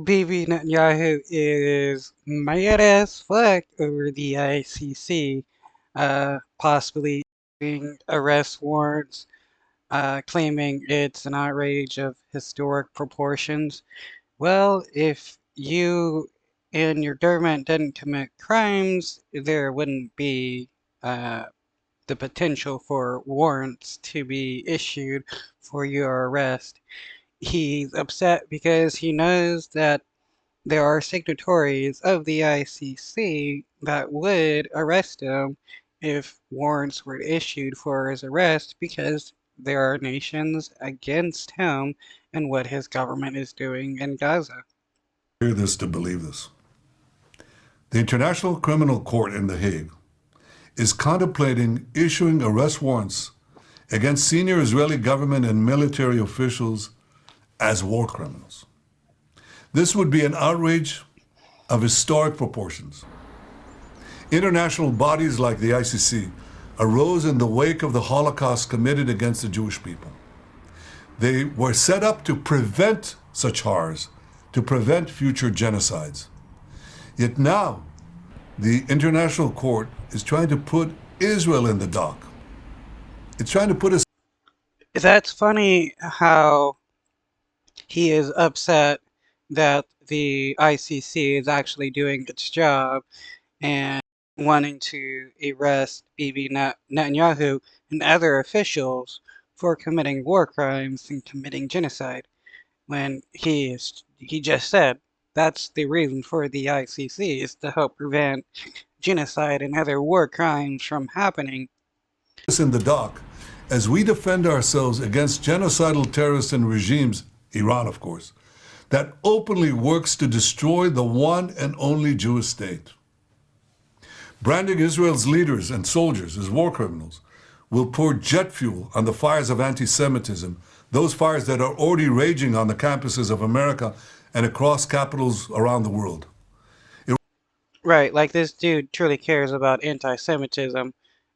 Bibi Netanyahu is mad as fuck over the ICC, possibly doing arrest warrants, claiming it's an outrage of historic proportions. Well, if you and your government didn't commit crimes, there wouldn't be the potential for warrants to be issued for your arrest. He's upset because he knows that there are signatories of the ICC that would arrest him if warrants were issued for his arrest because there are nations against him and what his government is doing in Gaza. Hear this to believe this. The International Criminal Court in The Hague is contemplating issuing arrest warrants against senior Israeli government and military officials as war criminals. This would be an outrage of historic proportions. International bodies like the ICC arose in the wake of the Holocaust committed against the Jewish people. They were set up to prevent such horrors, to prevent future genocides. Yet now, the International Court is trying to put Israel in the dock. It's trying to put us. That's funny how he is upset that the ICC is actually doing its job and wanting to arrest Bibi Netanyahu and other officials for committing war crimes and committing genocide, when he just said that's the reason for the ICC is to help prevent genocide and other war crimes from happening. In the dock as we defend ourselves against genocidal terrorists and regimes, Iran of course, that openly works to destroy the one and only Jewish state. Branding Israel's leaders and soldiers as war criminals will pour jet fuel on the fires of anti-Semitism, those fires that are already raging on the campuses of America and across capitals around the world. Right, like this dude truly cares about anti-Semitism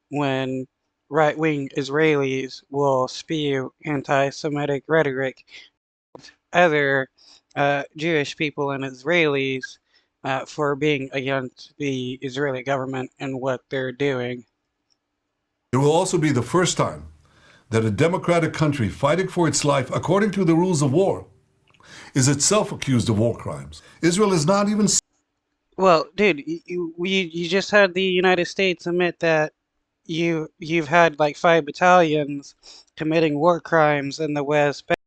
when right-wing Israelis will spew anti-Semitic rhetoric. Other Jewish people and Israelis for being against the Israeli government and what they're doing. It will also be the first time that a democratic country fighting for its life according to the rules of war is itself accused of war crimes. Israel is not even. Well, dude, you just had the United States admit that you've had like 5 battalions committing war crimes in the West Bank,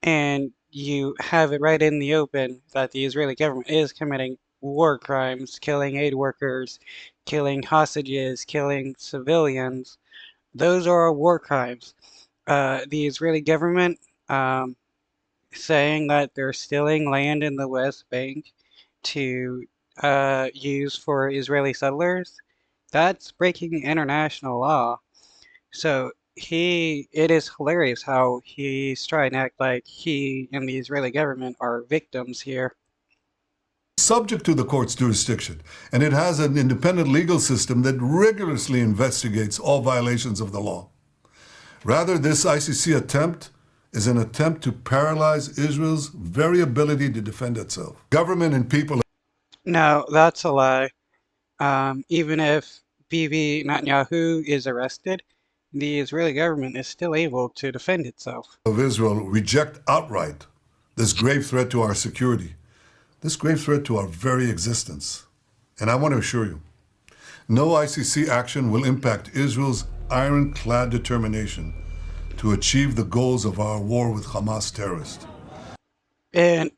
and you have it right in the open that the Israeli government is committing war crimes, killing aid workers, killing hostages, killing civilians. Those are war crimes. The Israeli government saying that they're stealing land in the West Bank to use for Israeli settlers, that's breaking international law. So it is hilarious how he's trying to act like he and the Israeli government are victims here. Subject to the court's jurisdiction, and it has an independent legal system that rigorously investigates all violations of the law. Rather, this ICC attempt is an attempt to paralyze Israel's very ability to defend itself. Government and people. No, that's a lie. Even if Bibi Netanyahu is arrested, the Israeli government is still able to defend itself. Of Israel reject outright this grave threat to our security, this grave threat to our very existence. And I want to assure you, no ICC action will impact Israel's ironclad determination to achieve the goals of our war with Hamas terrorists. And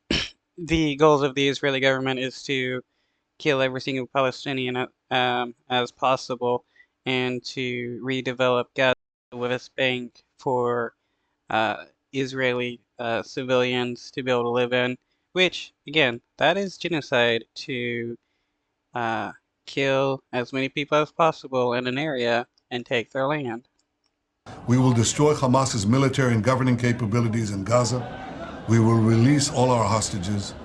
the goals of the Israeli government is to kill every single Palestinian as possible and to redevelop Gaza, the West Bank, for Israeli civilians to be able to live in, which, again, that is genocide to kill as many people as possible in an area and take their land. We will destroy Hamas's military and governing capabilities in Gaza. We will release all our hostages,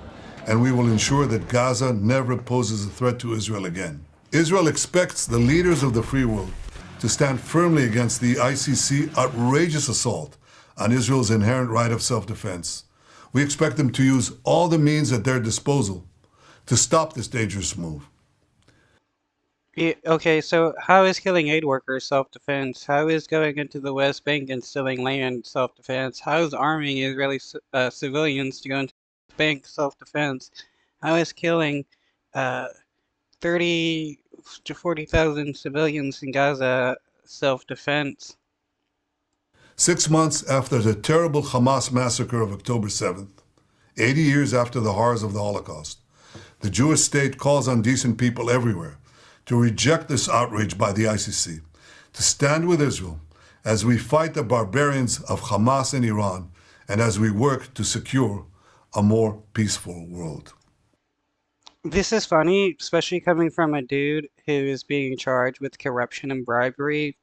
and we will ensure that Gaza never poses a threat to Israel again. Israel expects the leaders of the free world to stand firmly against the ICC outrageous assault on Israel's inherent right of self-defense, We expect them to use all the means at their disposal to stop this dangerous move. Okay, so how is killing aid workers self-defense? How is going into the West Bank and stealing land self-defense? How is arming Israeli civilians to go into the West Bank self-defense? How is killing uh, 30 to 40,000 civilians in Gaza self-defense? 6 months after the terrible Hamas massacre of October 7th, 80 years after the horrors of the Holocaust, the Jewish state calls on decent people everywhere to reject this outrage by the ICC, to stand with Israel as we fight the barbarians of Hamas and Iran, and as we work to secure a more peaceful world. This is funny, especially coming from a dude who is being charged with corruption and bribery